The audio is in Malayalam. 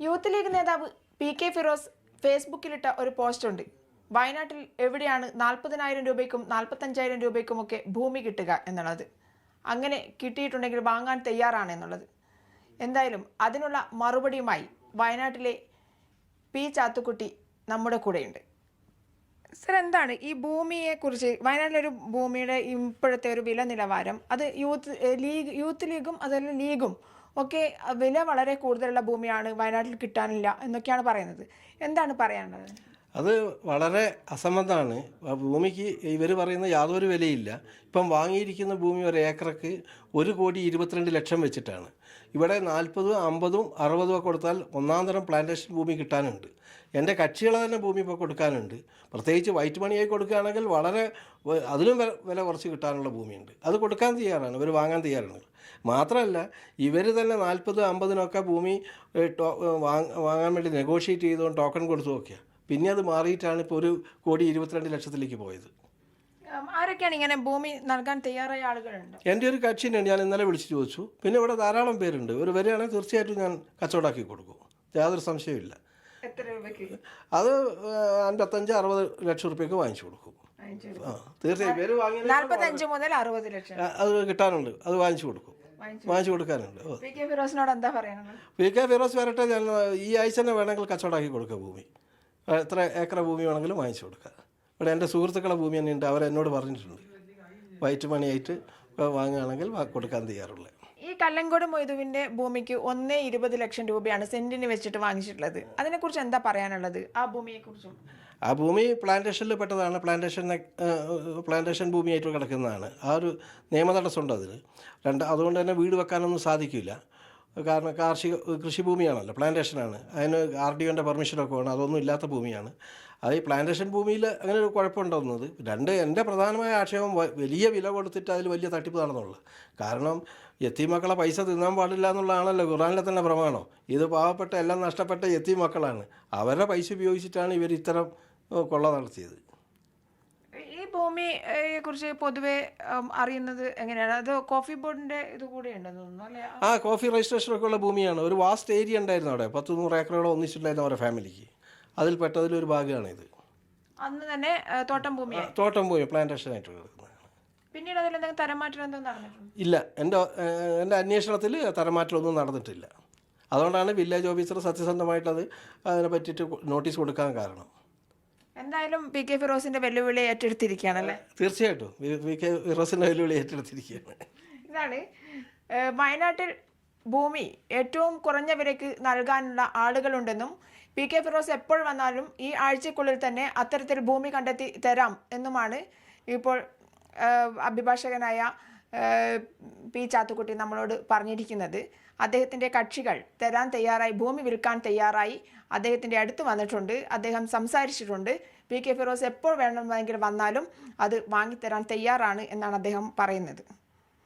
യൂത്ത് ലീഗ് നേതാവ് പി.കെ. ഫിറോസ് ഫേസ്ബുക്കിലിട്ട ഒരു പോസ്റ്റ് ഉണ്ട്. വയനാട്ടിൽ എവിടെയാണ് 40,000 രൂപയ്ക്കും 45,000 രൂപയ്ക്കുമൊക്കെ ഭൂമി കിട്ടുക എന്നുള്ളത്. അങ്ങനെ കിട്ടിയിട്ടുണ്ടെങ്കിൽ വാങ്ങാൻ തയ്യാറാണ് എന്നുള്ളത്. എന്തായാലും അതിനുള്ള മറുപടിയുമായി വയനാട്ടിലെ പി ചാത്തുക്കുട്ടി നമ്മുടെ കൂടെയുണ്ട്. സർ, എന്താണ് ഈ ഭൂമിയെക്കുറിച്ച്, വയനാട്ടിലൊരു ഭൂമിയുടെ ഇപ്പോഴത്തെ ഒരു വില നിലവാരം, അത് യൂത്ത് ലീഗും അതുപോലെ ലീഗും ഒക്കെ വില വളരെ കൂടുതലുള്ള ഭൂമിയാണ്, വയനാട്ടിൽ കിട്ടാനില്ല എന്നൊക്കെയാണ് പറയുന്നത്. എന്താണ് പറയാനുള്ളത്? അത് വളരെ അസംബന്ധമാണ്. ഭൂമിക്ക് ഇവർ പറയുന്ന യാതൊരു വിലയില്ല. ഇപ്പം വാങ്ങിയിരിക്കുന്ന ഭൂമി ഒരു ഏക്കറക്ക് 1,22,00,000 വെച്ചിട്ടാണ്. ഇവിടെ 40, 50, 60 കൊടുത്താൽ ഒന്നാം തരം പ്ലാന്റേഷൻ ഭൂമി കിട്ടാനുണ്ട്. എൻ്റെ കക്ഷികളെ തന്നെ ഭൂമി ഇപ്പോൾ കൊടുക്കാനുണ്ട്. പ്രത്യേകിച്ച് വൈറ്റ് മണിയായി കൊടുക്കുകയാണെങ്കിൽ വളരെ അതിലും വില കുറച്ച് കിട്ടാനുള്ള ഭൂമിയുണ്ട്. അത് കൊടുക്കാൻ തയ്യാറാണ്, ഇവർ വാങ്ങാൻ തയ്യാറാണ്. മാത്രമല്ല, ഇവർ തന്നെ 40, 50 ഭൂമി വാങ്ങാൻ വേണ്ടി നെഗോഷിയേറ്റ് ചെയ്തുകൊണ്ട് ടോക്കൺ കൊടുത്തു നോക്കിയാണ്. പിന്നെ അത് മാറിയിട്ടാണ് ഇപ്പോൾ 1,22,00,000 പോയത്. ആരൊക്കെയാണ് ഇങ്ങനെ ഭൂമി നൽകാൻ തയ്യാറായ ആളുകളുണ്ട്? എൻ്റെ ഒരു കക്ഷിയുണ്ട്, ഞാൻ ഇന്നലെ വിളിച്ച് ചോദിച്ചു. പിന്നെ ഇവിടെ ധാരാളം പേരുണ്ട്. ഒരു വരികയാണെങ്കിൽ തീർച്ചയായിട്ടും ഞാൻ കച്ചവടമാക്കി കൊടുക്കും, യാതൊരു സംശയമില്ല. എത്ര രൂപയ്ക്ക്? അത് 55-60 ലക്ഷം റുപ്യക്ക് വാങ്ങിച്ചു കൊടുക്കും. തീർച്ചയായും പേര് വാങ്ങി 45 മുതൽ 60 ലക്ഷം അത് കിട്ടാനുണ്ട്, അത് വാങ്ങിച്ചു കൊടുക്കും, വാങ്ങിച്ചു കൊടുക്കാനുണ്ട്. പി.കെ. ഫിറോസിനോട് എന്താ പറയാനുള്ളത്? പി.കെ. ഫിറോസ് വരട്ടെ, ഞാൻ ഈ ആഴ്ച തന്നെ വേണമെങ്കിൽ കച്ചവടമാക്കി കൊടുക്കുക. ഭൂമി എത്ര ഏക്കർ ഭൂമി വേണമെങ്കിലും വാങ്ങിച്ചു കൊടുക്കുക. ഇവിടെ എൻ്റെ സുഹൃത്തുക്കളെ ഭൂമി തന്നെയുണ്ട്, അവരെന്നോട് പറഞ്ഞിട്ടുണ്ട് വൈറ്റ് മണിയായിട്ട് വാങ്ങുകയാണെങ്കിൽ കൊടുക്കാൻ തയ്യാറുള്ളത്. ഈ കല്ലങ്കോട് മൊയ്തുവിൻ്റെ ഭൂമിക്ക് 1,20 ലക്ഷം രൂപയാണ് സെന്റിന് വെച്ചിട്ട് വാങ്ങിച്ചിട്ടുള്ളത്. അതിനെക്കുറിച്ച് എന്താ പറയാനുള്ളത്? ആ ഭൂമിയെക്കുറിച്ചും? ആ ഭൂമി പ്ലാന്റേഷനിൽ പെട്ടതാണ്. പ്ലാന്റേഷൻ ഭൂമിയായിട്ട് കിടക്കുന്നതാണ്. ആ ഒരു നിയമതടസ്സമുണ്ട് അതിന്. അതുകൊണ്ട് തന്നെ വീട് വെക്കാനൊന്നും സാധിക്കില്ല. കാരണം കൃഷിഭൂമിയാണല്ലോ, പ്ലാന്റേഷനാണ്. അതിന് RDOൻ്റെ പെർമിഷനൊക്കെ വേണം. അതൊന്നും ഇല്ലാത്ത ഭൂമിയാണ്. അത് ഈ പ്ലാന്റേഷൻ ഭൂമിയിൽ അങ്ങനെ ഒരു കുഴപ്പമുണ്ടാകുന്നത്. എൻ്റെ പ്രധാനമായ ആക്ഷേപം വലിയ വില കൊടുത്തിട്ട് അതിൽ വലിയ തട്ടിപ്പ് നടന്നുള്ളത്. കാരണം യത്തീം മക്കളെ പൈസ തിന്നാൻ പാടില്ല എന്നുള്ളതാണല്ലോ ഖുർആനിലെ തന്നെ പ്രമാണം. ഇത് പാവപ്പെട്ട എല്ലാം നഷ്ടപ്പെട്ട യത്തീം മക്കളാണ്. അവരുടെ പൈസ ഉപയോഗിച്ചിട്ടാണ് ഇവർ ഇത്തരം കൊള്ള നടത്തിയത്. ഈ ഭൂമിയെ കുറിച്ച് പൊതുവെ അറിയുന്നത് എങ്ങനെയാണ്? അത് കോഫി ബോർഡിന്റെ ഇത് കൂടെ ഉണ്ടെന്ന് തോന്നുന്നു, അല്ലേ? കോഫി രജിസ്ട്രേഷനൊക്കെ ഉള്ള ഭൂമിയാണ്. ഒരു വാസ്റ്റ് ഏരിയ ഉണ്ടായിരുന്നു അവിടെ. 100-100 ഏക്കറോളം ഒന്നിച്ചിട്ടുണ്ടായിരുന്നു അവരുടെ ഫാമിലിക്ക്. അതിൽ പെട്ടതിലൊരു ഭാഗമാണിത്. അന്ന് തന്നെ തോട്ടം ഭൂമി പ്ലാന്റേഷനായിട്ട് കിടക്കുന്നതാണ്. പിന്നീട് അതിലെന്തെങ്കിലും തരംമാറ്റം എന്തെങ്കിലും നടന്നിട്ടുണ്ട്? ഇല്ല, എൻ്റെ അന്വേഷണത്തിൽ തരംമാറ്റമൊന്നും നടന്നിട്ടില്ല. അതുകൊണ്ടാണ് വില്ലേജ് ഓഫീസർ സത്യസന്ധമായിട്ട് അതിനെ പറ്റിയിട്ട് നോട്ടീസ് കൊടുക്കാൻ കാരണം. എന്തായാലും പി.കെ. ഫിറോസിന്റെ വെല്ലുവിളി ഏറ്റെടുത്തിരിക്കുകയാണല്ലേ? തീർച്ചയായിട്ടും പി.കെ. ഫിറോസിന്റെ വെല്ലുവിളി ഏറ്റെടുത്തിരിക്കുകയാണ്. ഇതാണ് വയനാട്ടിൽ ഭൂമി ഏറ്റവും കുറഞ്ഞ വിലയ്ക്ക് നൽകാനുള്ള ആളുകളുണ്ടെന്നും പി.കെ. ഫിറോസ് എപ്പോൾ വന്നാലും ഈ ആഴ്ചക്കുള്ളിൽ തന്നെ അത്തരത്തിൽ ഭൂമി കണ്ടെത്തി തരാം എന്നുമാണ് ഇപ്പോൾ അഭിഭാഷകനായ പി ചാത്തുക്കുട്ടി നമ്മളോട് പറഞ്ഞിരിക്കുന്നത്. അദ്ദേഹത്തിൻ്റെ കക്ഷികൾ തരാൻ തയ്യാറായി, ഭൂമി വിൽക്കാൻ തയ്യാറായി അദ്ദേഹത്തിൻ്റെ അടുത്ത് വന്നിട്ടുണ്ട്. അദ്ദേഹം സംസാരിച്ചിട്ടുണ്ട്. പി.കെ. ഫിറോസ് എപ്പോൾ വേണമെങ്കിൽ വന്നാലും അത് വാങ്ങിത്തരാൻ തയ്യാറാണ് എന്നാണ് അദ്ദേഹം പറയുന്നത്.